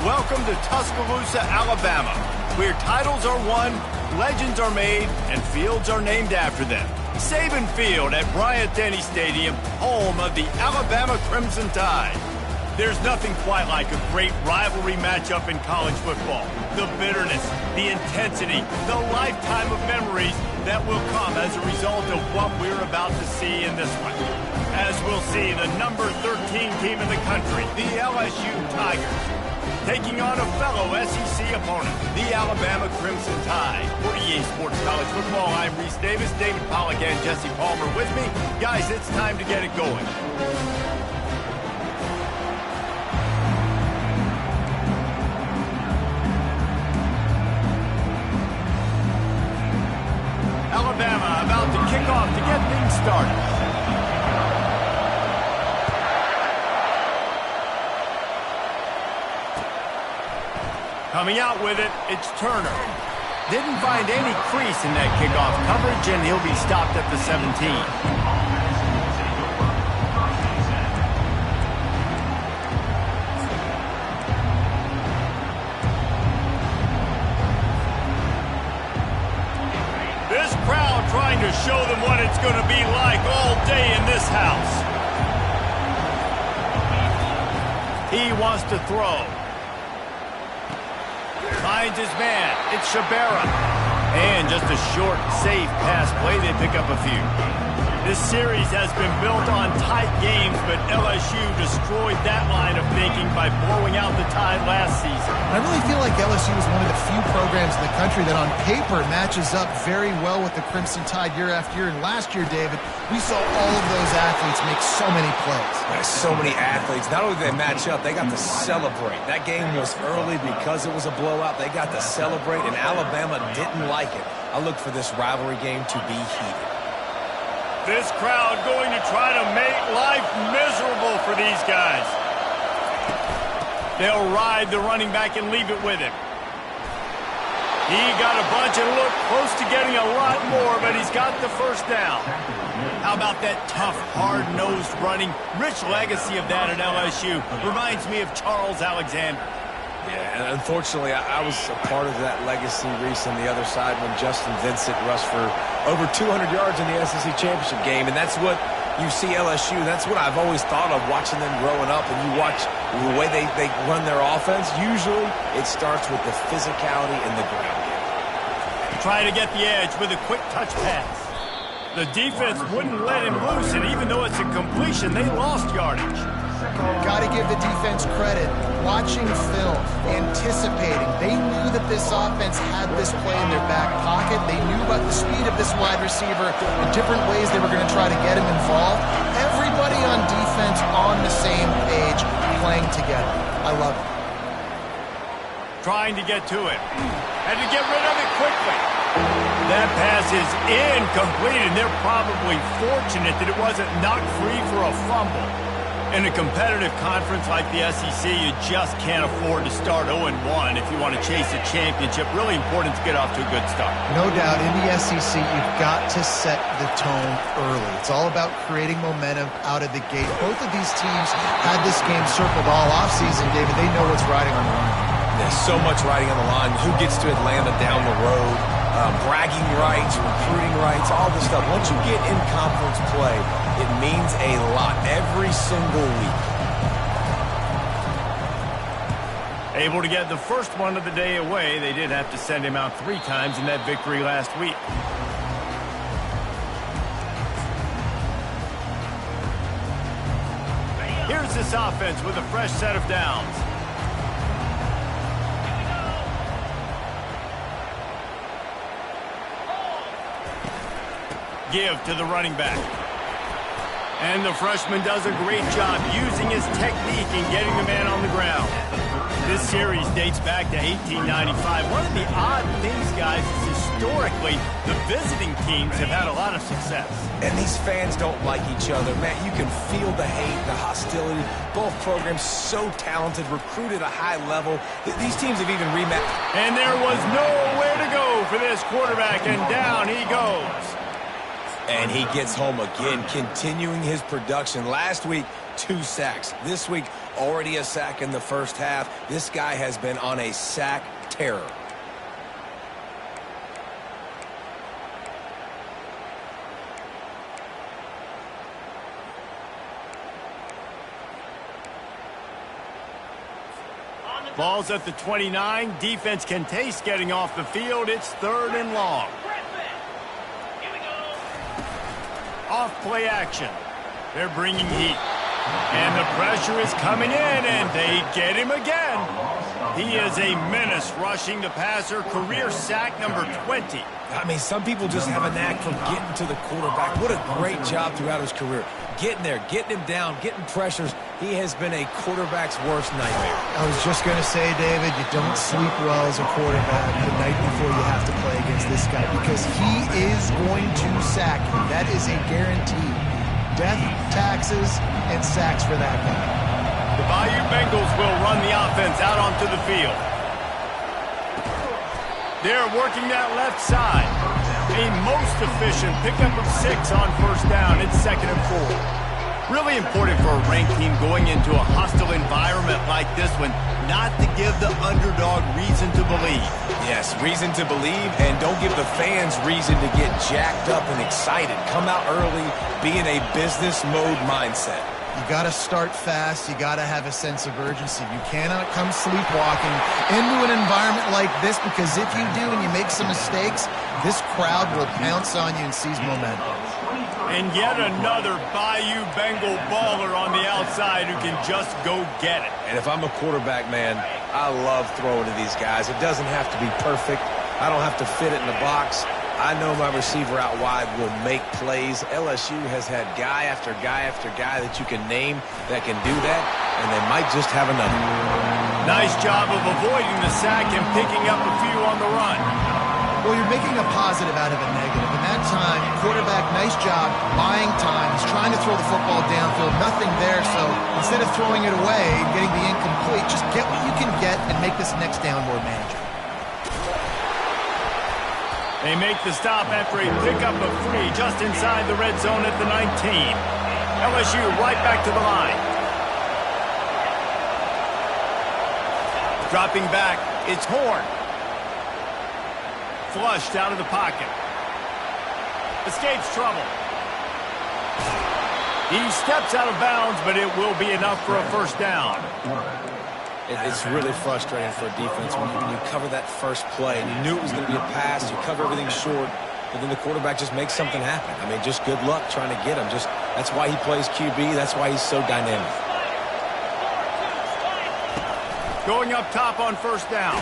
Welcome to Tuscaloosa, Alabama, where titles are won, legends are made, and fields are named after them. Saban Field at Bryant-Denny Stadium, home of the Alabama Crimson Tide. There's nothing quite like a great rivalry matchup in college football. The bitterness, the intensity, the lifetime of memories that will come as a result of what we're about to see in this one. As we'll see, the number 13 team in the country, the LSU Tigers, taking on a fellow SEC opponent, the Alabama Crimson Tide. For EA Sports College Football, I'm Reese Davis, David Pollack, and Jesse Palmer with me. Guys, it's time to get it going. Alabama about to kick off to get things started. Coming out with it, it's Turner. Didn't find any crease in that kickoff coverage, and he'll be stopped at the 17. Trying to show them what it's going to be like all day in this house. He wants to throw. Finds his man. It's Shabera. And just a short, safe pass play. They pick up a few. This series has been built on tight games, but LSU destroyed that line of thinking by blowing out the Tide last season. I really feel like LSU is one of the few programs in the country that on paper matches up very well with the Crimson Tide year after year. And last year, David, we saw all of those athletes make so many plays. There's so many athletes. Not only did they match up, they got to celebrate. That game was early because it was a blowout. They got to celebrate, and Alabama didn't like it. I look for this rivalry game to be heated. This crowd going to try to make life miserable for these guys. They'll ride the running back and leave it with him. He got a bunch and looked close to getting a lot more, but he's got the first down. How about that tough, hard-nosed running? Rich legacy of that at LSU. Reminds me of Charles Alexander. Yeah, and unfortunately, I was a part of that legacy, Reese, on the other side when Justin Vincent rushed for over 200 yards in the SEC Championship game, and that's what you see LSU. That's what I've always thought of watching them growing up, and you watch the way they run their offense. Usually, it starts with the physicality in the ground game. Trying to get the edge with a quick touch pass. The defense wouldn't let him loose, and even though it's a completion, they lost yardage. Got to give the defense credit. Watching film, anticipating. They knew that this offense had this play in their back pocket. They knew about the speed of this wide receiver, the different ways they were going to try to get him involved. Everybody on defense on the same page, playing together. I love it. Trying to get to it. Had to get rid of it quickly. That pass is incomplete, and they're probably fortunate that it wasn't knocked free for a fumble. In a competitive conference like the SEC, you just can't afford to start 0-1 if you want to chase a championship. Really important to get off to a good start. No doubt, in the SEC, you've got to set the tone early. It's all about creating momentum out of the gate. Both of these teams had this game circled all offseason, David. They know what's riding on the line. There's so much riding on the line. Who gets to Atlanta down the road? Bragging rights, recruiting rights, all this stuff. Once you get in conference play, it means a lot every single week. Able to get the first one of the day away. They did have to send him out 3 times in that victory last week. Here's this offense with a fresh set of downs. Give to the running back. And the freshman does a great job using his technique and getting the man on the ground. This series dates back to 1895. One of the odd things, guys, is historically, the visiting teams have had a lot of success. And these fans don't like each other. Man, you can feel the hate, the hostility. Both programs so talented, recruited at a high level. These teams have even rematched. And there was nowhere to go for this quarterback, and down he goes. And he gets home again, continuing his production. Last week, 2 sacks. This week, already a sack in the first half. This guy has been on a sack terror. Ball's at the 29. Defense can taste getting off the field. It's 3rd and long. Off play action. They're bringing heat. And the pressure is coming in, and they get him again. He is a menace rushing the passer. Career sack number 20. I mean, some people just have a knack for getting to the quarterback. What a great job throughout his career. Getting there, getting him down, getting pressures. He has been a quarterback's worst nightmare. I was just going to say, David, you don't sleep well as a quarterback the night before you have to play against this guy because he is going to sack you. That is a guarantee. Death, taxes, and sacks for that guy. The Bayou Bengals will run the offense out onto the field. They're working that left side. A most efficient pickup of 6 on first down. It's 2nd and 4. Really important for a ranked team going into a hostile environment like this one not to give the underdog reason to believe. Yes, reason to believe, and don't give the fans reason to get jacked up and excited. Come out early, be in a business mode mindset. You got to start fast. You got to have a sense of urgency. You cannot come sleepwalking into an environment like this because if you do and you make some mistakes, this crowd will pounce on you and seize momentum. And yet another Bayou Bengal baller on the outside who can just go get it. And if I'm a quarterback, man, I love throwing to these guys. It doesn't have to be perfect. I don't have to fit it in the box. I know my receiver out wide will make plays. LSU has had guy after guy after guy that you can name that can do that, and they might just have another. Nice job of avoiding the sack and picking up a few on the run. Well, you're making a positive out of a negative. And that time, quarterback, nice job, buying time. He's trying to throw the football downfield, nothing there. So instead of throwing it away and getting the incomplete, just get what you can get and make this next down more manageable. They make the stop after a pickup of 3 just inside the red zone at the 19. LSU right back to the line. Dropping back, it's Horn. Flushed out of the pocket. Escapes trouble. He steps out of bounds, but it will be enough for a first down. It's really frustrating for a defense when you cover that first play and you knew it was going to be a pass, you cover everything short, but then the quarterback just makes something happen. I mean, just good luck trying to get him. That's why he plays QB. That's why he's so dynamic. Going up top on first down.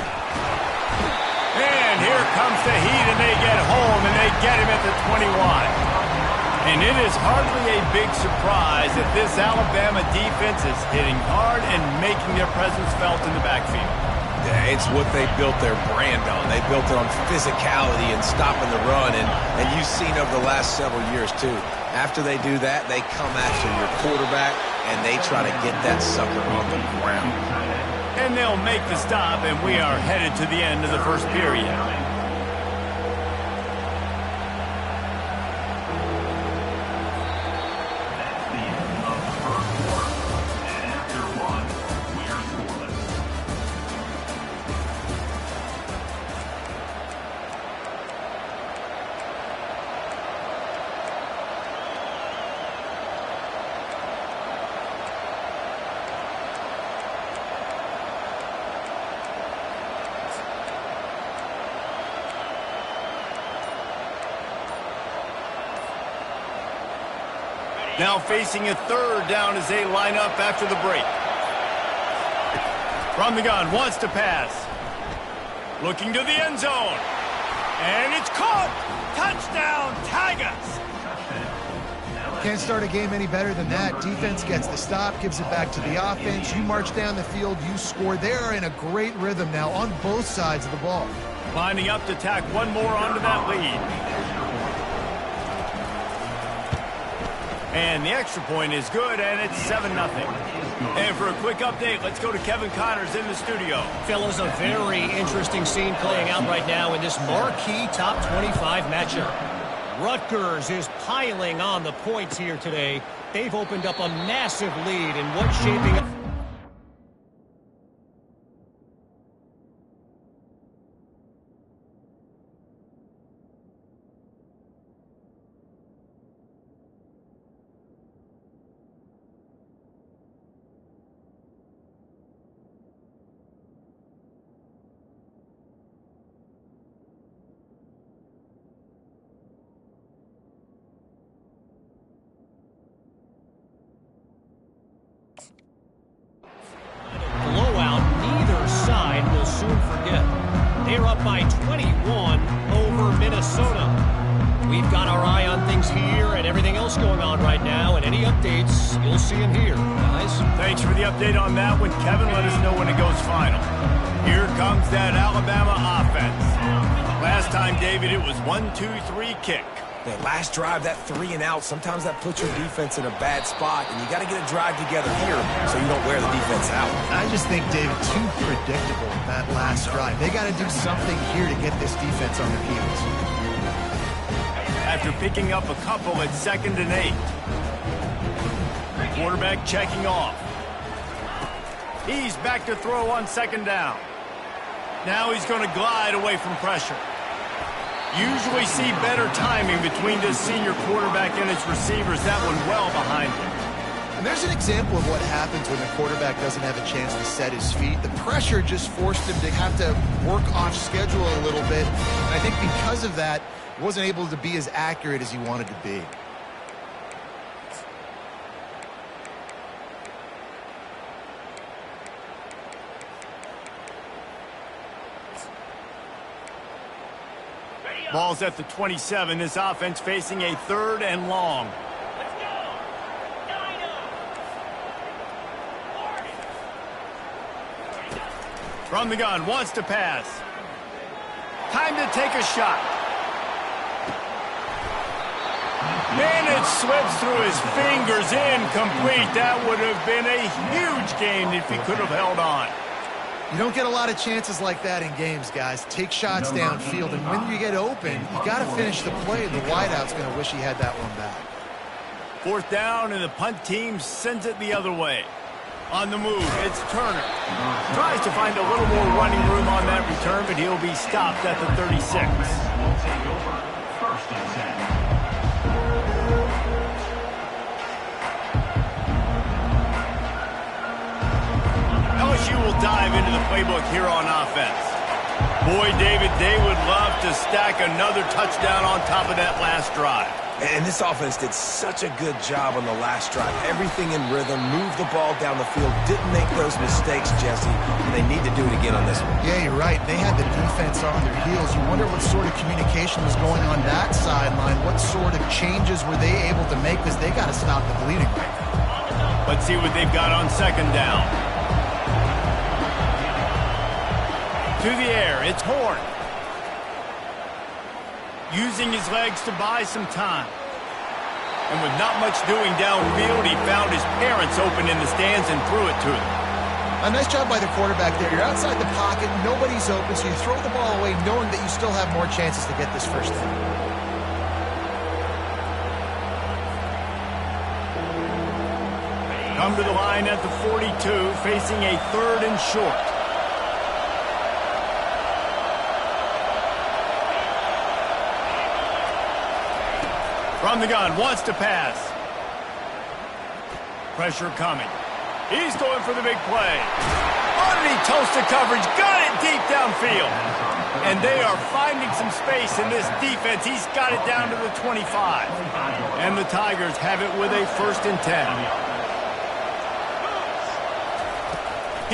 And here comes the heat, and they get home, and they get him at the 21. And it is hardly a big surprise that this Alabama defense is hitting hard and making their presence felt in the backfield. Yeah, it's what they built their brand on. They built it on physicality and stopping the run, and you've seen over the last several years, too. After they do that, they come after your quarterback, and they try to get that sucker on the ground. And they'll make the stop, and we are headed to the end of the first period. Now facing a 3rd down as they line up after the break. From the gun, wants to pass. Looking to the end zone. And it's caught! Touchdown, Tigers! Can't start a game any better than that. Defense gets the stop, gives it back to the offense. You march down the field, you score. They're in a great rhythm now on both sides of the ball. Lining up to tack one more onto that lead. And the extra point is good, and it's 7-0. And for a quick update, let's go to Kevin Connors in the studio. Fellas, a very interesting scene playing out right now in this marquee top 25 matchup. Rutgers is piling on the points here today. They've opened up a massive lead in what's shaping up. They're up by 21 over Minnesota. We've got our eye on things here and everything else going on right now, and any updates, you'll see them here, guys. Thanks for the update on that one, Kevin. Let us know when it goes final. Here comes that Alabama offense. Last time, David, it was 1-2-3 kick. That last drive, that 3 and out, sometimes that puts your defense in a bad spot, and you got to get a drive together here so you don't wear the defense out. I just think, David, too predictable, that last drive. They got to do something here to get this defense on their heels. After picking up a couple at 2nd and 8. Quarterback checking off. He's back to throw on 2nd down. Now he's going to glide away from pressure. Usually see better timing between this senior quarterback and his receivers. That one well behind him. And there's an example of what happens when the quarterback doesn't have a chance to set his feet. The pressure just forced him to have to work off schedule a little bit. And I think because of that, he wasn't able to be as accurate as he wanted to be. Ball's at the 27. This offense facing a 3rd and long. Let's go. From the gun, wants to pass. Time to take a shot. And it slips through his fingers, incomplete. That would have been a huge gain if he could have held on. You don't get a lot of chances like that in games, guys. Take shots downfield, and when you get open, you got to finish the play. The wideout's going to wish he had that one back. 4th down, and the punt team sends it the other way. On the move, it's Turner. Tries to find a little more running room on that return, but he'll be stopped at the 36. Will take over 1st and 10. LSU will dive into the playbook here on offense. Boy, David, they would love to stack another touchdown on top of that last drive. And this offense did such a good job on the last drive. Everything in rhythm, moved the ball down the field, didn't make those mistakes, Jesse, and they need to do it again on this one. Yeah, you're right. They had the defense on their heels. You wonder what sort of communication was going on that sideline. What sort of changes were they able to make, because they got to stop the bleeding right now. Let's see what they've got on 2nd down. To the air, it's Horn. Using his legs to buy some time. And with not much doing downfield, he found his parents open in the stands and threw it to them. A nice job by the quarterback there. You're outside the pocket, nobody's open, so you throw the ball away knowing that you still have more chances to get this 1st down. Come to the line at the 42, facing a 3rd and short. From the gun, wants to pass. Pressure coming. He's going for the big play. Underneath toasted coverage, got it deep downfield. And they are finding some space in this defense. He's got it down to the 25. And the Tigers have it with a 1st and 10.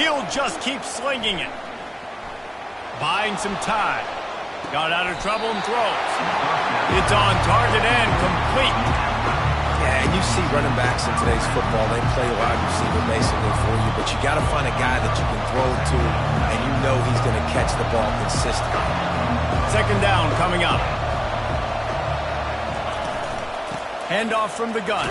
He'll just keep slinging it. Buying some time. Got out of trouble and throws. It's on target and complete. Yeah, and you see running backs in today's football, they play wide receiver basically for you, but you got to find a guy that you can throw it to, and you know he's going to catch the ball consistently. 2nd down coming up. Handoff from the gun.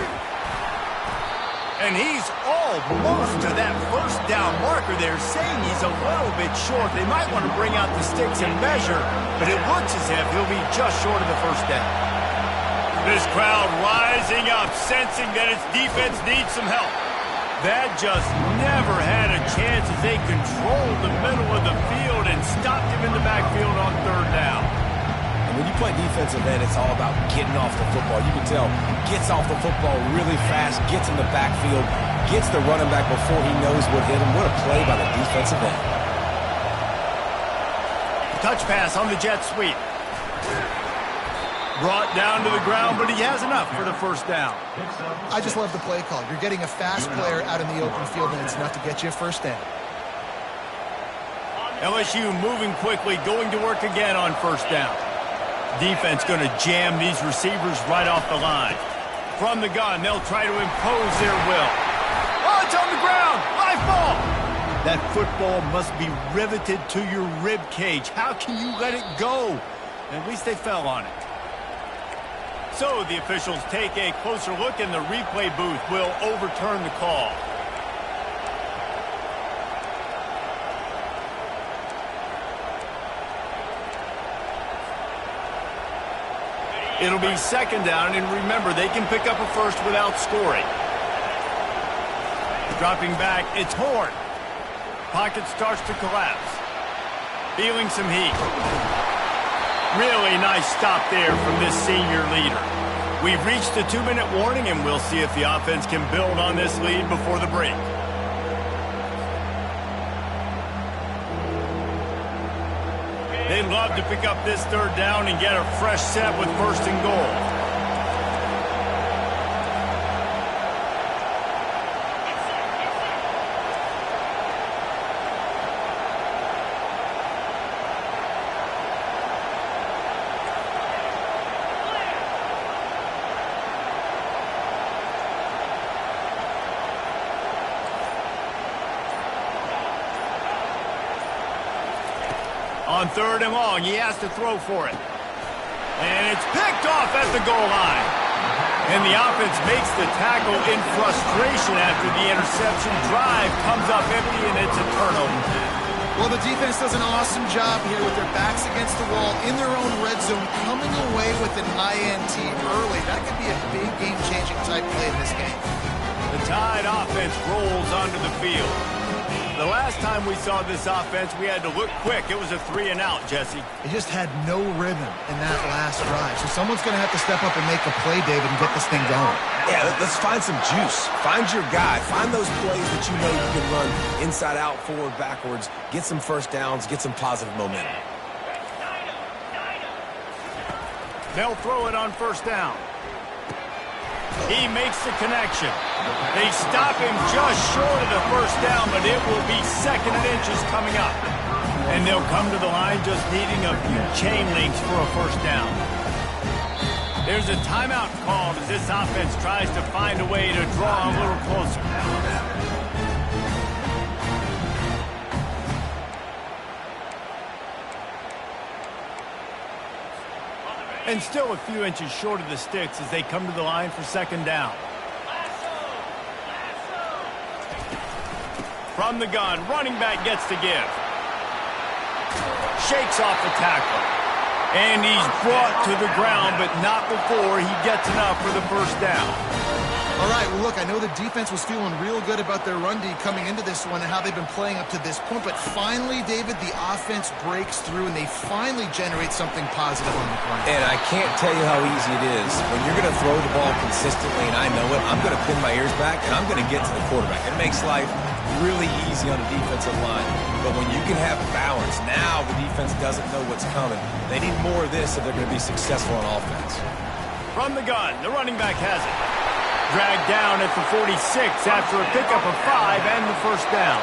And he's almost to that 1st down marker there, saying he's a little bit short. They might want to bring out the sticks and measure, but it looks as if he'll be just short of the 1st down. This crowd rising up, sensing that its defense needs some help. That just never had a chance as they controlled the middle of the field and stopped him in the backfield on third down. And when you play defensive end, it's all about getting off the football. You can tell, gets off the football really fast, gets in the backfield, gets the running back before he knows what hit him. What a play by the defensive end. Touch pass on the jet sweep. Brought down to the ground, but he has enough for the first down. I just love the play call. You're getting a fast player out in the open field, and it's enough to get you a first down. LSU moving quickly, going to work again on first down. Defense going to jam these receivers right off the line. From the gun, they'll try to impose their will. Oh, it's on the ground! Live ball! That football must be riveted to your rib cage. How can you let it go? At least they fell on it. So the officials take a closer look, and the replay booth will overturn the call. It'll be second down, and remember, they can pick up a first without scoring. Dropping back, it's Horn. Pocket starts to collapse. Feeling some heat. Really nice stop there from this senior leader. We've reached the 2-minute warning, and we'll see if the offense can build on this lead before the break. They'd love to pick up this third down and get a fresh set with first and goal. On third and long, he has to throw for it. And it's picked off at the goal line. And the offense makes the tackle in frustration after the interception. Drive comes up empty, and it's a turnover. Well, the defense does an awesome job here with their backs against the wall in their own red zone, coming away with an INT early. That could be a big game-changing type play in this game. The Tide offense rolls onto the field. The last time we saw this offense, we had to look quick. It was a 3-and-out, Jesse. It just had no rhythm in that last drive. So someone's going to have to step up and make a play, David, and get this thing going. Yeah, let's find some juice. Find your guy. Find those plays that you know you can run inside out, forward, backwards. Get some first downs. Get some positive momentum. They'll throw it on first down. He makes the connection. They stop him just short of the first down, but it will be second and inches coming up. And they'll come to the line just needing a few chain links for a first down. There's a timeout called as this offense tries to find a way to draw a little closer. And still a few inches short of the sticks as they come to the line for second down. From the gun, running back gets to give. Shakes off the tackle. And he's brought to the ground, but not before he gets enough for the first down. All right, well, look, I know the defense was feeling real good about their run D coming into this one and how they've been playing up to this point, but finally, David, the offense breaks through and they finally generate something positive on the ground. And I can't tell you how easy it is. When you're going to throw the ball consistently, and I know it, I'm going to pin my ears back, and I'm going to get to the quarterback. It makes life really easy on the defensive line. But when you can have balance, now the defense doesn't know what's coming. They need more of this if they're going to be successful on offense. From the gun, the running back has it. Dragged down at the 46 after a pickup of 5 and the first down.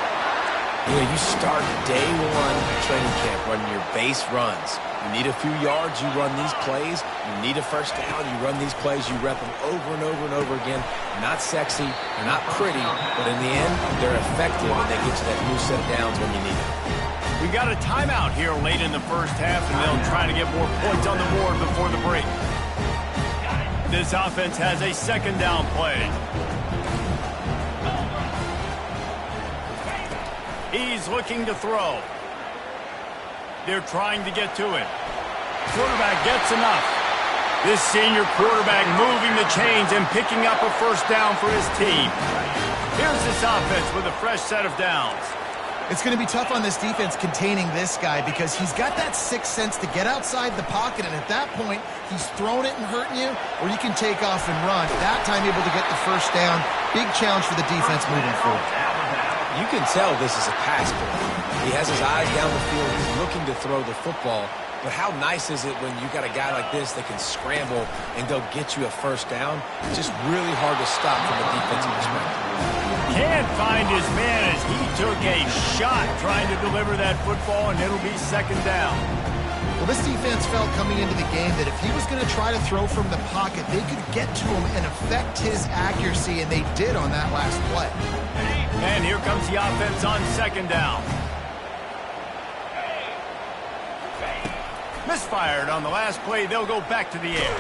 You know, you start day one training camp running your base runs. You need a few yards, you run these plays. You need a first down, you run these plays. You rep them over and over and over again. They're not sexy, they're not pretty, but in the end, they're effective and they get you that new set of downs when you need it. We got a timeout here late in the first half, and they'll try to get more points on the board before the break. This offense has a second down play. He's looking to throw. They're trying to get to him. Quarterback gets enough. This senior quarterback moving the chains and picking up a first down for his team. Here's this offense with a fresh set of downs. It's going to be tough on this defense containing this guy because he's got that sixth sense to get outside the pocket, and at that point, he's throwing it and hurting you, or you can take off and run. That time able to get the first down. Big challenge for the defense moving forward. You can tell this is a pass play. He has his eyes down the field. He's looking to throw the football. But how nice is it when you got a guy like this that can scramble and go get you a first down? It's just really hard to stop from a defensive perspective. Can't find his man as he took a shot trying to deliver that football, and it'll be second down. Well, this defense felt coming into the game that if he was going to try to throw from the pocket, they could get to him and affect his accuracy, and they did on that last play. And here comes the offense on second down. Misfired on the last play. They'll go back to the air.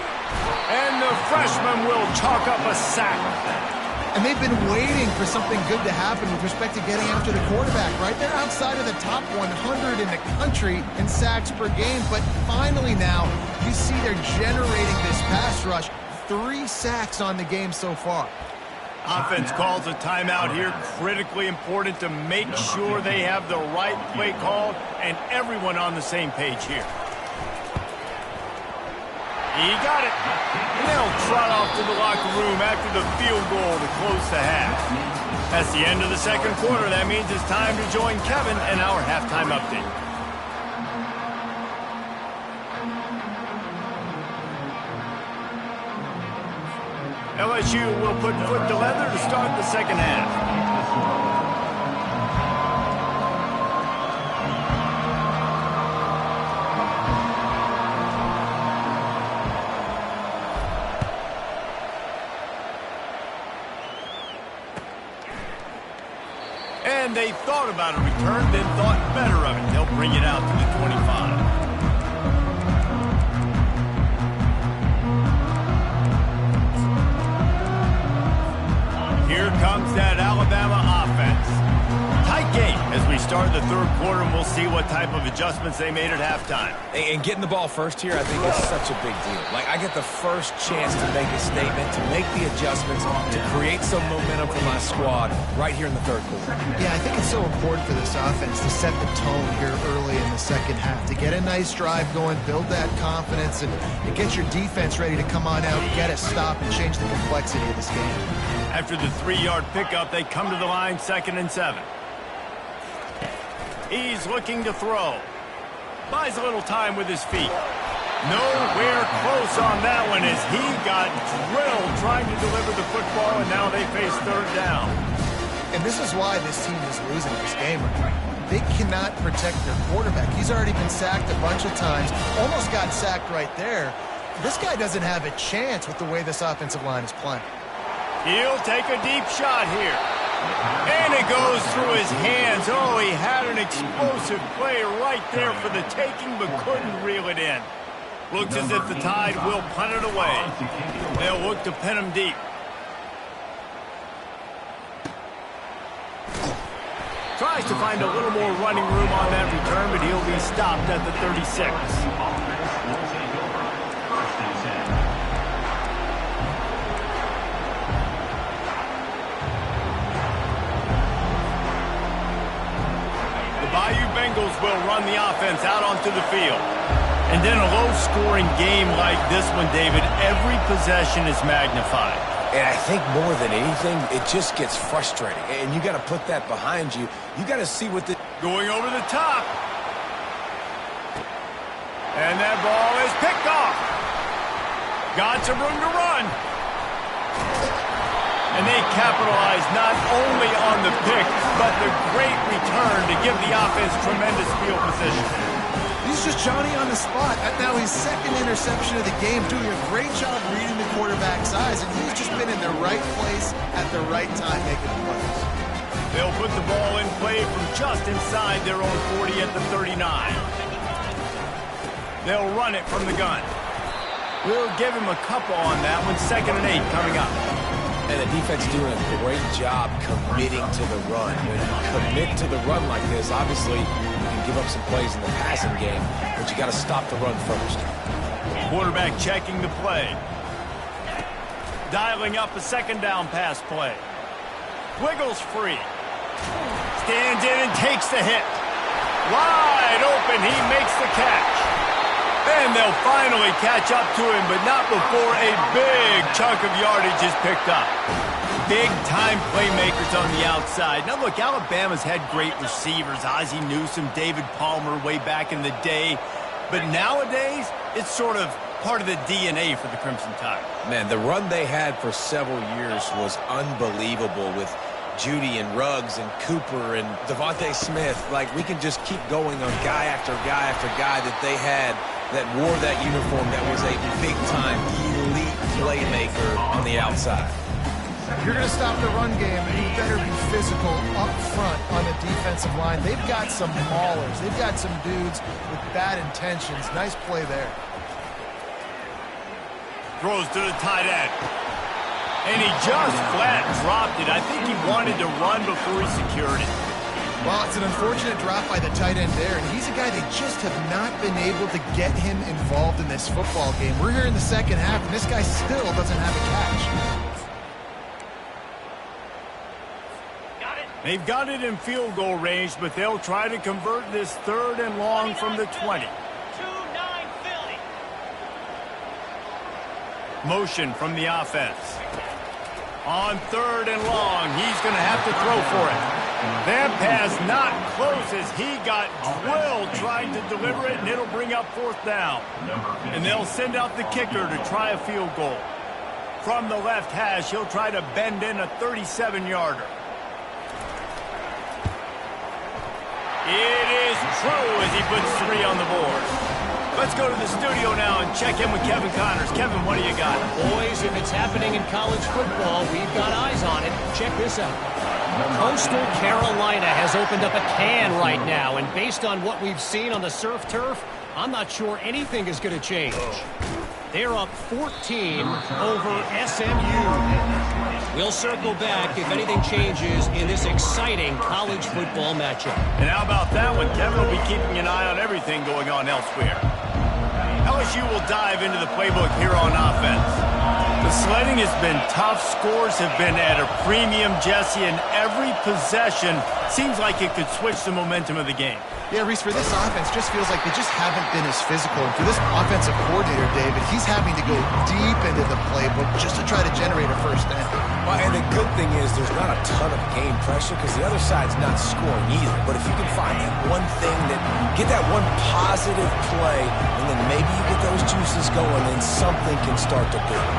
And the freshman will chalk up a sack. And they've been waiting for something good to happen with respect to getting after the quarterback, right? They're outside of the top 100 in the country in sacks per game. But finally now, you see they're generating this pass rush. 3 sacks on the game so far. Offense calls a timeout here. Critically important to make sure they have the right play called and everyone on the same page here. He got it. And they'll trot off to the locker room after the field goal to close the half. That's the end of the second quarter. That means it's time to join Kevin in our halftime update. LSU will put foot to leather to start the second half. And they thought about a return, then thought better of it. They'll bring it out to the 25. Here comes that Alabama offense. Tight game as we start the third quarter, and we'll see what type of adjustments they made at halftime. And getting the ball first here, I think, is such a big deal. Like, I get the first chance to make a statement, to make the adjustments, to create some momentum for my squad right here in the third quarter. Yeah, I think it's so important for this offense to set the tone here early in the second half, to get a nice drive going, build that confidence, and get your defense ready to come on out, get a stop, and change the complexity of this game. After the 3-yard pickup, they come to the line, 2nd and 7. He's looking to throw. Buys a little time with his feet. Nowhere close on that one as he got drilled trying to deliver the football, and now they face third down. And this is why this team is losing this game. They cannot protect their quarterback. He's already been sacked a bunch of times, almost got sacked right there. This guy doesn't have a chance with the way this offensive line is playing. He'll take a deep shot here. And it goes through his hands. Oh, he had an explosive play right there for the taking, but couldn't reel it in. Looks as if the Tide will punt it away. They'll look to pin him deep. Tries to find a little more running room on that return, but he'll be stopped at the 36. Bayou Bengals will run the offense out onto the field. And then a low-scoring game like this one, David, every possession is magnified. And I think more than anything, it just gets frustrating. And you got to put that behind you. You got to see what the... Going over the top. And that ball is picked off. Got some room to run. And they capitalize not only on the pick, but the great return to give the offense tremendous field position. He's just Johnny on the spot. Now his second interception of the game, doing a great job reading the quarterback's eyes, and he's just been in the right place at the right time making the plays. They'll put the ball in play from just inside their own 40 at the 39. They'll run it from the gun. We'll give him a couple on that one. 2nd and 8 coming up. And the defense doing a great job committing to the run. When you commit to the run like this, obviously you can give up some plays in the passing game, but you got to stop the run first. Quarterback checking the play. Dialing up a second down pass play. Wiggles free. Stands in and takes the hit. Wide open, he makes the catch. And they'll finally catch up to him, but not before a big chunk of yardage is picked up. Big-time playmakers on the outside. Now, look, Alabama's had great receivers. Ozzie Newsome, David Palmer way back in the day. But nowadays, it's sort of part of the DNA for the Crimson Tide. Man, the run they had for several years was unbelievable with Judy and Ruggs and Cooper and Devontae Smith. Like, we can just keep going on guy after guy after guy that they had that wore that uniform that was a big-time elite playmaker on the outside. If you're going to stop the run game, you better be physical up front on the defensive line. They've got some maulers. They've got some dudes with bad intentions. Nice play there. Throws to the tight end. And he just flat dropped it. I think he wanted to run before he secured it. Well, it's an unfortunate drop by the tight end there, and he's a guy they just have not been able to get him involved in this football game. We're here in the second half, and this guy still doesn't have a catch. They've got it in field goal range, but they'll try to convert this 3rd and long from the 20. 2-9 Philly. Motion from the offense. On 3rd and long, he's going to have to throw for it. That pass not close as he got drilled trying to deliver it, and it'll bring up 4th down. And they'll send out the kicker to try a field goal. From the left hash, he'll try to bend in a 37-yarder. It is true as he puts 3 on the board. Let's go to the studio now and check in with Kevin Connors. Kevin, what do you got? Boys, if it's happening in college football, we've got eyes on it. Check this out. Coastal Carolina has opened up a can right now, and based on what we've seen on the surf turf, I'm not sure anything is going to change. They're up 14 over SMU. We'll circle back if anything changes in this exciting college football matchup. And how about that one? Kevin will be keeping an eye on everything going on elsewhere. LSU will dive into the playbook here on offense. The sledding has been tough. Scores have been at a premium, Jesse, and every possession seems like it could switch the momentum of the game. Yeah, Reese, for this offense, just feels like they just haven't been as physical. And for this offensive coordinator, David, he's having to go deep into the playbook just to try to generate a first down. Well, and the good thing is there's not a ton of game pressure because the other side's not scoring either. But if you can find that one thing, get that one positive play, and then maybe you get those juices going, then something can start to build.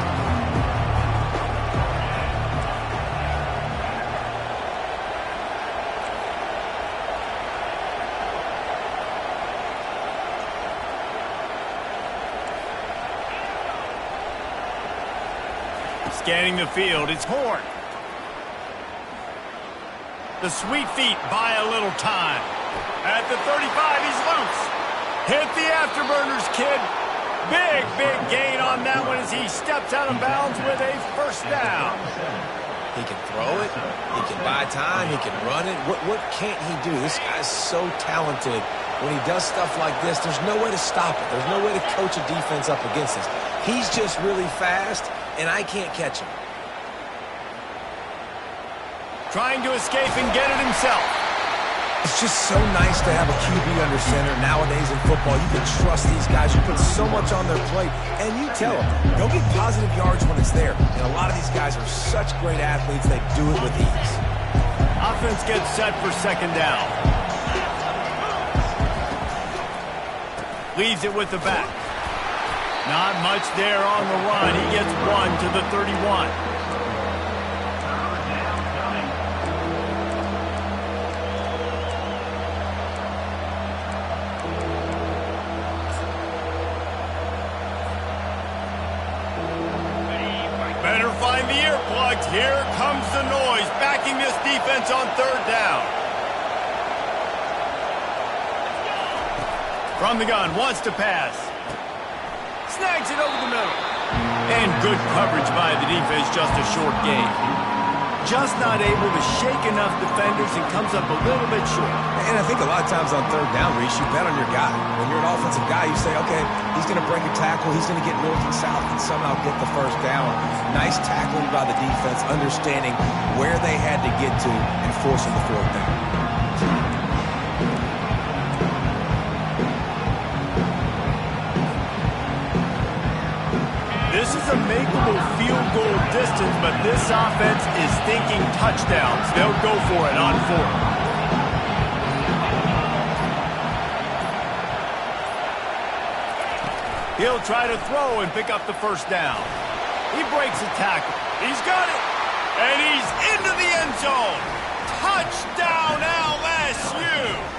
Scanning the field, it's Horn. The sweet feet buy a little time. At the 35, he's loose. Hit the afterburners, kid. Big gain on that one as he steps out of bounds with a first down. He can throw it. He can buy time. He can run it. What can't he do? This guy's so talented. When he does stuff like this, there's no way to stop it. There's no way to coach a defense up against this. He's just really fast, and I can't catch him. Trying to escape and get it himself. It's just so nice to have a QB under center nowadays in football. You can trust these guys. You put so much on their plate, and you tell them, go get positive yards when it's there. And a lot of these guys are such great athletes, they do it with ease. Offense gets set for second down. Leaves it with the back. Not much there on the run. He gets 1 to the 31. Better find the earplugs. Here comes the noise, backing this defense on third down. From the gun, wants to pass. Snags it over the middle. And good coverage by the defense, just a short gain. just not able to shake enough defenders and comes up a little bit short. And I think a lot of times on third down, Reese, you bet on your guy. When you're an offensive guy, you say, okay, he's going to break a tackle, he's going to get north and south and somehow get the first down. Nice tackling by the defense, understanding where they had to get to and forcing the fourth down. This is a makeable field goal distance, but this offense is thinking touchdowns. They'll go for it on fourth. He'll try to throw and pick up the first down. He breaks a tackle. He's got it. And he's into the end zone. Touchdown LSU.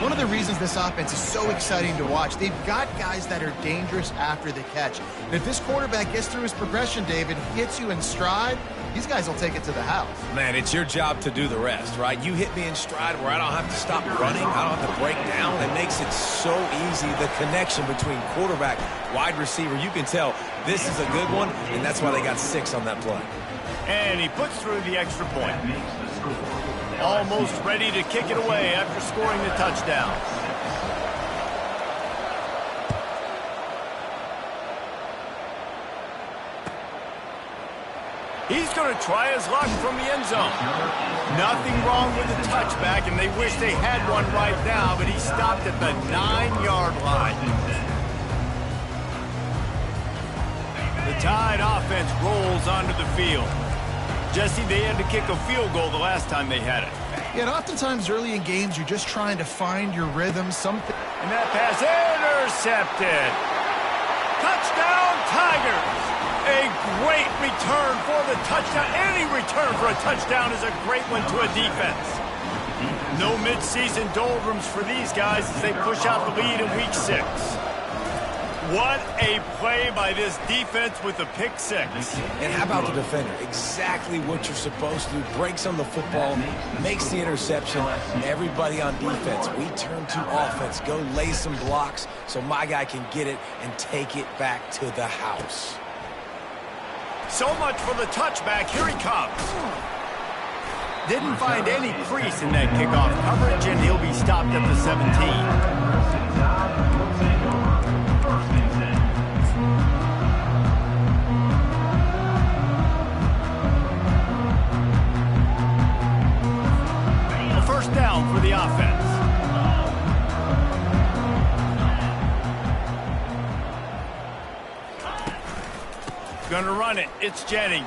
One of the reasons this offense is so exciting to watch, they've got guys that are dangerous after the catch. And if this quarterback gets through his progression, David, hits you in stride, these guys will take it to the house. Man, it's your job to do the rest, right? You hit me in stride where I don't have to stop running. I don't have to break down. It makes it so easy, the connection between quarterback, wide receiver. You can tell this is a good one, and that's why they got 6 on that play. And he puts through the extra point. Almost ready to kick it away after scoring the touchdown. He's going to try his luck from the end zone. Nothing wrong with the touchback, and they wish they had one right now, but he stopped at the 9-yard line. The Tide offense rolls onto the field. Jesse, they had to kick a field goal the last time they had it. Yeah, and oftentimes early in games, you're just trying to find your rhythm. And that pass intercepted. Touchdown, Tigers. A great return for the touchdown. Any return for a touchdown is a great one to a defense. No midseason doldrums for these guys as they push out the lead in Week 6. What a play by this defense with a pick 6. And how about the defender? Exactly what you're supposed to do. Breaks on the football, makes the interception. Everybody on defense, we turn to offense. Go lay some blocks so my guy can get it and take it back to the house. So much for the touchback. Here he comes. Didn't find any crease in that kickoff coverage, and he'll be stopped at the 17. First down for the offense. Gonna run it. It's Jennings.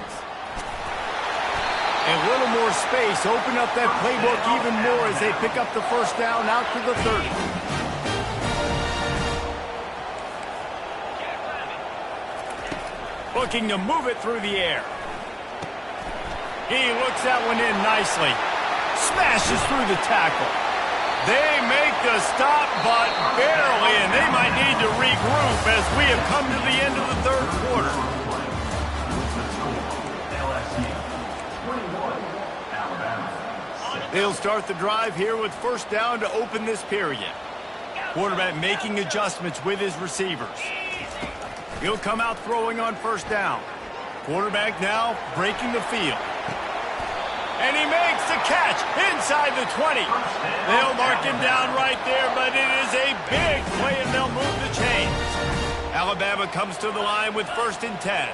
A little more space. Open up that playbook even more as they pick up the first down out to the 30. Looking to move it through the air. He looks that one in nicely. Smashes through the tackle. They make the stop, but barely, and they might need to regroup as we have come to the end of the third quarter. They'll start the drive here with first down to open this period. Quarterback making adjustments with his receivers. He'll come out throwing on first down. Quarterback now breaking the field. And he makes the catch inside the 20. They'll mark him down right there, but it is a big play, and they'll move the chains. Alabama comes to the line with 1st and 10.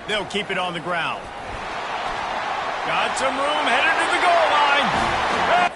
They'll keep it on the ground. Got some room, headed to the goal line.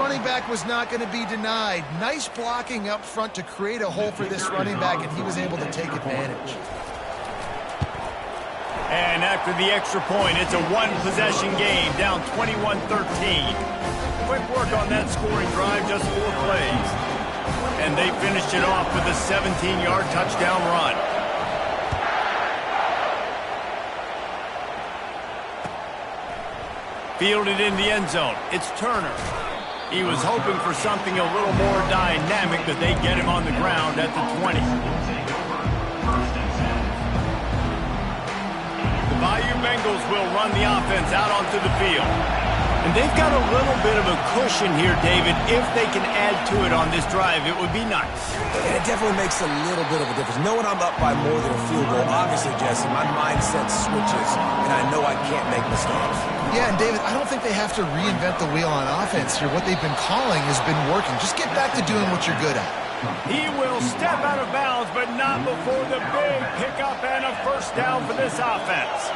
running back was not going to be denied. Nice blocking up front to create a hole for this running back, and he was able to take advantage. And after the extra point, it's a one-possession game, down 21-13. Quick work on that scoring drive, just 4 plays. And they finished it off with a 17-yard touchdown run. Fielded in the end zone. It's Turner. He was hoping for something a little more dynamic, but they get him on the ground at the 20. The Bayou Bengals will run the offense out onto the field. And they've got a little bit of a cushion here, David. If they can add to it on this drive, it would be nice. Yeah, it definitely makes a little bit of a difference. Knowing I'm up by more than a field goal, obviously, Jesse, my mindset switches, and I know I can't make mistakes. Yeah, and David, I don't think they have to reinvent the wheel on offense here. What they've been calling has been working. Just get back to doing what you're good at. He will step out of bounds, but not before the big pickup and a first down for this offense.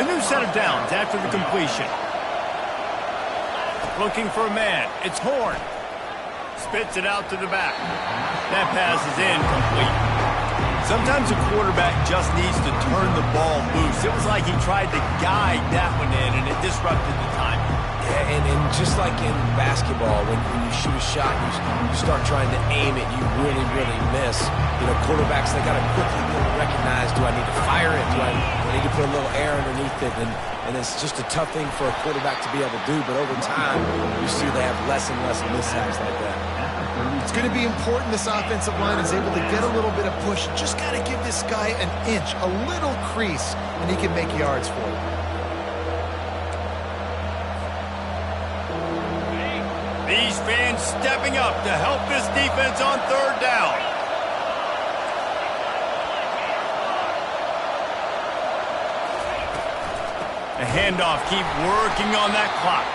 A new set of downs after the completion. Looking for a man. It's Horn. Spits it out to the back. That pass is incomplete. Sometimes a quarterback just needs to turn the ball loose. It was like he tried to guide that one in, and it disrupted the timing. Yeah, and just like in basketball, when you shoot a shot, you start trying to aim it, you really, really miss. You know, quarterbacks, they got to quickly recognize, do I need to fire it? Do I need to put a little air underneath it? And it's just a tough thing for a quarterback to be able to do. But over time, you see they have less and less mishaps like that. It's going to be important this offensive line is able to get a little bit of push. Just got to give this guy an inch, a little crease, and he can make yards for it. These fans stepping up to help this defense on third down. A handoff, keep working on that clock.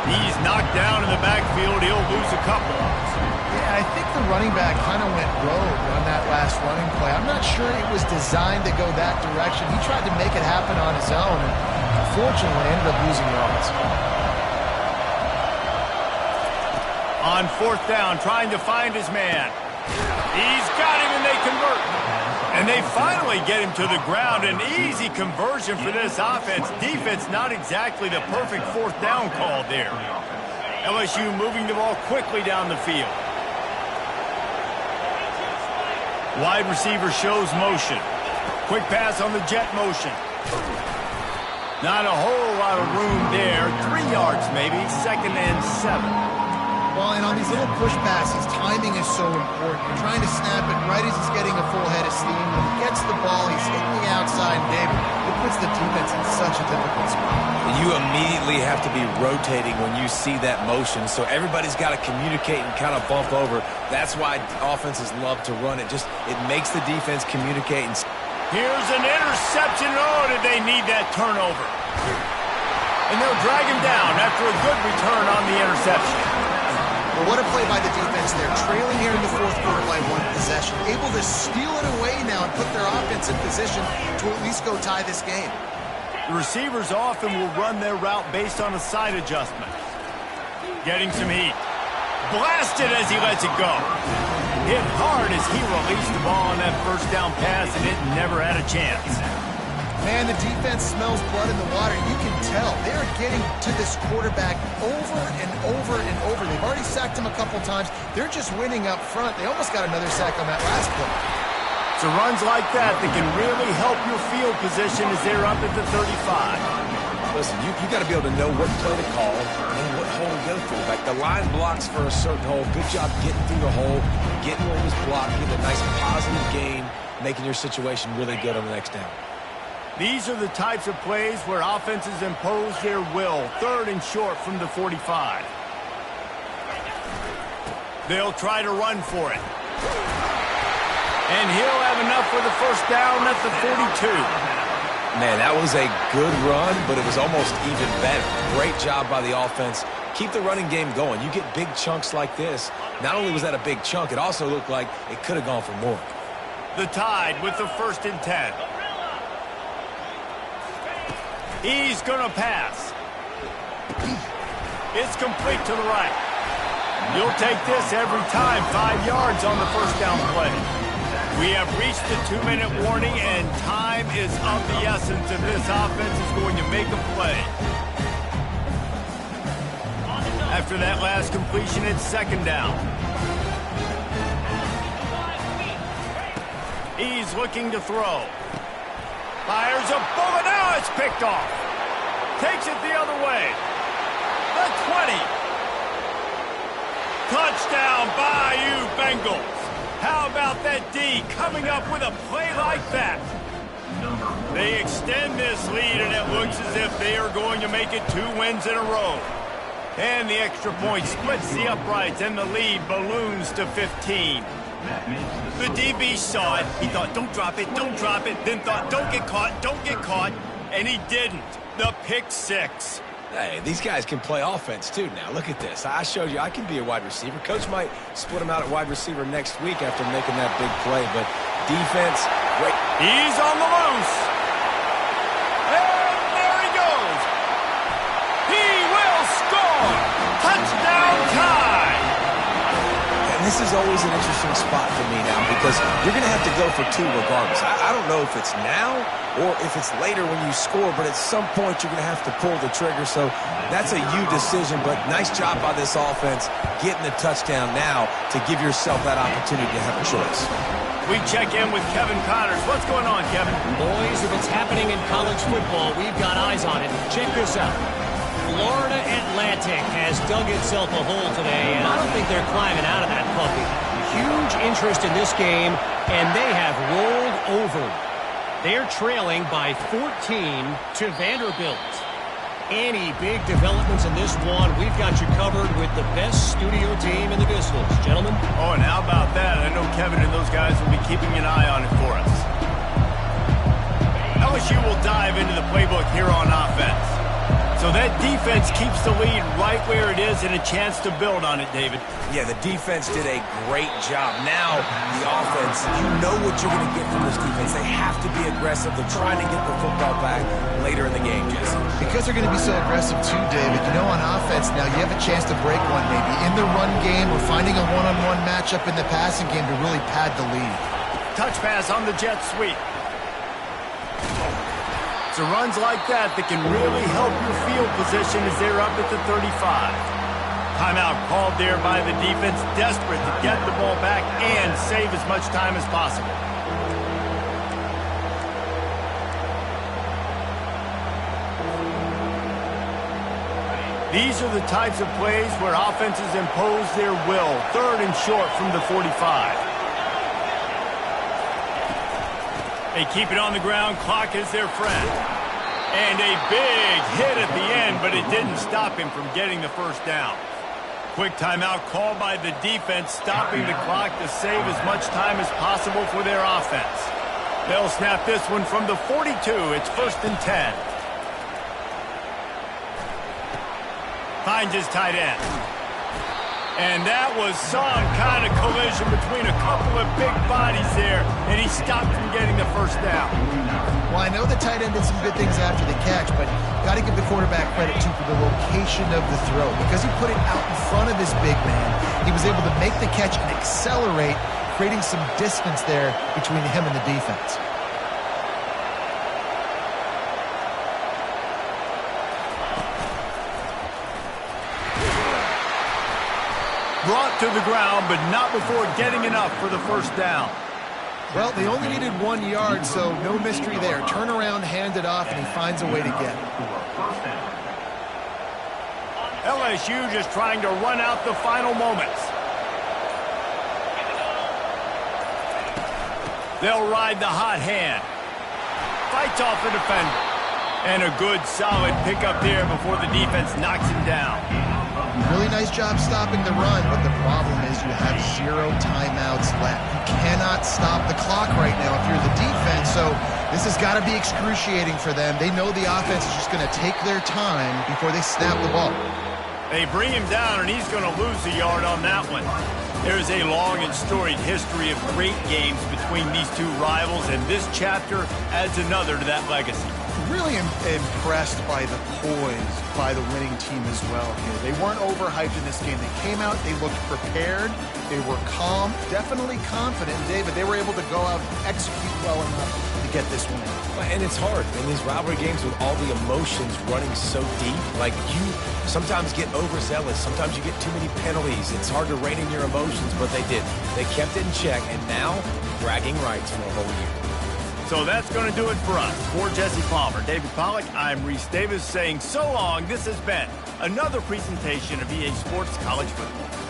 He's knocked down in the backfield. He'll lose a couple. Yeah, I think the running back kind of went rogue on that last running play. I'm not sure it was designed to go that direction. He tried to make it happen on his own, and unfortunately ended up losing yards. On fourth down, trying to find his man. He's got him, and they convert. And they finally get him to the ground. An easy conversion for this offense. Defense, not exactly the perfect fourth down call there. LSU moving the ball quickly down the field. Wide receiver shows motion. Quick pass on the jet motion. Not a whole lot of room there. 3 yards maybe, 2nd and 7. Well, and on these little push passes, timing is so important. You're trying to snap it right as he's getting a full head of steam. When he gets the ball, he's hitting the outside, and David, it puts the defense in such a difficult spot. You immediately have to be rotating when you see that motion, so everybody's got to communicate and kind of bump over. That's why offenses love to run it. It makes the defense communicate. Here's an interception. Oh, did they need that turnover? And they'll drag him down after a good return on the interception. Well, what a play by the defense there. Trailing here in the fourth quarter by 1 possession. Able to steal it away now and put their offense in position to at least go tie this game. The receivers often will run their route based on a side adjustment. Getting some heat. Blasted as he lets it go. Hit hard as he released the ball on that first down pass, and it never had a chance. Man, the defense smells blood in the water. You can tell. They are getting to this quarterback over and over and over. They've already sacked him a couple times. They're just winning up front. They almost got another sack on that last play. It's runs like that can really help your field position as they're up at the 35. Listen, you got to be able to know what play to call and what hole to go through. Like the line blocks for a certain hole. Good job getting through the hole, getting what was blocked, getting a nice positive gain, making your situation really good on the next down. These are the types of plays where offenses impose their will. 3rd and short from the 45. They'll try to run for it. And he'll have enough for the first down at the 42. Man, that was a good run, but it was almost even better. Great job by the offense. Keep the running game going. You get big chunks like this. Not only was that a big chunk, it also looked like it could have gone for more. The Tide with the 1st and 10. He's going to pass. It's complete to the right. You'll take this every time. 5 yards on the first down play. We have reached the 2-minute warning, and time is of the essence if this offense is going to make a play. After that last completion, it's second down. He's looking to throw. Fires a bullet. Now it's picked off. Takes it the other way. The 20. Touchdown, Bayou Bengals. How about that D coming up with a play like that? They extend this lead, and it looks as if they are going to make it 2 wins in a row. And the extra point splits the uprights, and the lead balloons to 15. The DB saw it. He thought, don't drop it, then thought, don't get caught, and he didn't. The pick six. Hey, these guys can play offense, too, now. Look at this. I showed you I can be a wide receiver. Coach might split him out at wide receiver next week after making that big play, but defense, great. He's on the loose. And there he goes. He will score. Touchdown tie. And this is always an interesting spot for me now because you're going to have to go for 2 regardless. I don't know if it's now or if it's later when you score, but at some point you're going to have to pull the trigger. So that's a you decision, but nice job by this offense getting the touchdown now to give yourself that opportunity to have a choice. We check in with Kevin Connors. What's going on, Kevin? Boys, if it's happening in college football, we've got eyes on it. Check this out. Florida Atlantic has dug itself a hole today, and I don't think they're climbing out of that puppy. Huge interest in this game, and they have rolled over. They're trailing by 14 to Vanderbilt. Any big developments in this one, we've got you covered with the best studio team in the business. Gentlemen? Oh, and how about that? I know Kevin and those guys will be keeping an eye on it for us. LSU will dive into the playbook here on offense. So that defense keeps the lead right where it is and a chance to build on it, David. Yeah, the defense did a great job. Now, the offense, you know what you're going to get from this defense. They have to be aggressive. They're trying to get the football back later in the game, Jesse. Because they're going to be so aggressive too, David. You know, on offense now, you have a chance to break one maybe in the run game or finding a one-on-one matchup in the passing game to really pad the lead. Touch pass on the jet sweep. So runs like that can really help your field position as they're up at the 35. Timeout called there by the defense, desperate to get the ball back and save as much time as possible. These are the types of plays where offenses impose their will. 3rd and short from the 45. They keep it on the ground. Clock is their friend. And a big hit at the end, but it didn't stop him from getting the first down. Quick timeout called by the defense, stopping the clock to save as much time as possible for their offense. They'll snap this one from the 42. It's 1st and 10. Finds his tight end. And that was some kind of collision between a couple of big bodies there, and he stopped from getting the first down. Well, I know the tight end did some good things after the catch, but got to give the quarterback credit, too, for the location of the throw. Because he put it out in front of his big man, he was able to make the catch and accelerate, creating some distance there between him and the defense. Brought to the ground, but not before getting enough for the first down. Well, they only needed 1 yard, so no mystery there. Turn around, hand it off, and he finds a way to get it. LSU just trying to run out the final moments. They'll ride the hot hand. Fights off the defender. And a good, solid pickup there before the defense knocks him down. Really nice job stopping the run, but the problem is you have 0 timeouts left. You cannot stop the clock right now if you're the defense, so this has got to be excruciating for them. They know the offense is just going to take their time before they snap the ball. They bring him down, and he's going to lose a yard on that one. There's a long and storied history of great games between these two rivals, and this chapter adds another to that legacy. really impressed by the poise by the winning team as well here. They weren't overhyped in this game. They came out, they looked prepared, they were calm, definitely confident. And David, they were able to go out and execute well enough to get this win. And it's hard in these rivalry games with all the emotions running so deep. Like, you sometimes get overzealous. Sometimes you get too many penalties. It's hard to rein in your emotions, but they did. They kept it in check, and now bragging rights for a whole year. So that's going to do it for us. For Jesse Palmer, David Pollack, I'm Reese Davis saying so long. This has been another presentation of EA Sports College Football.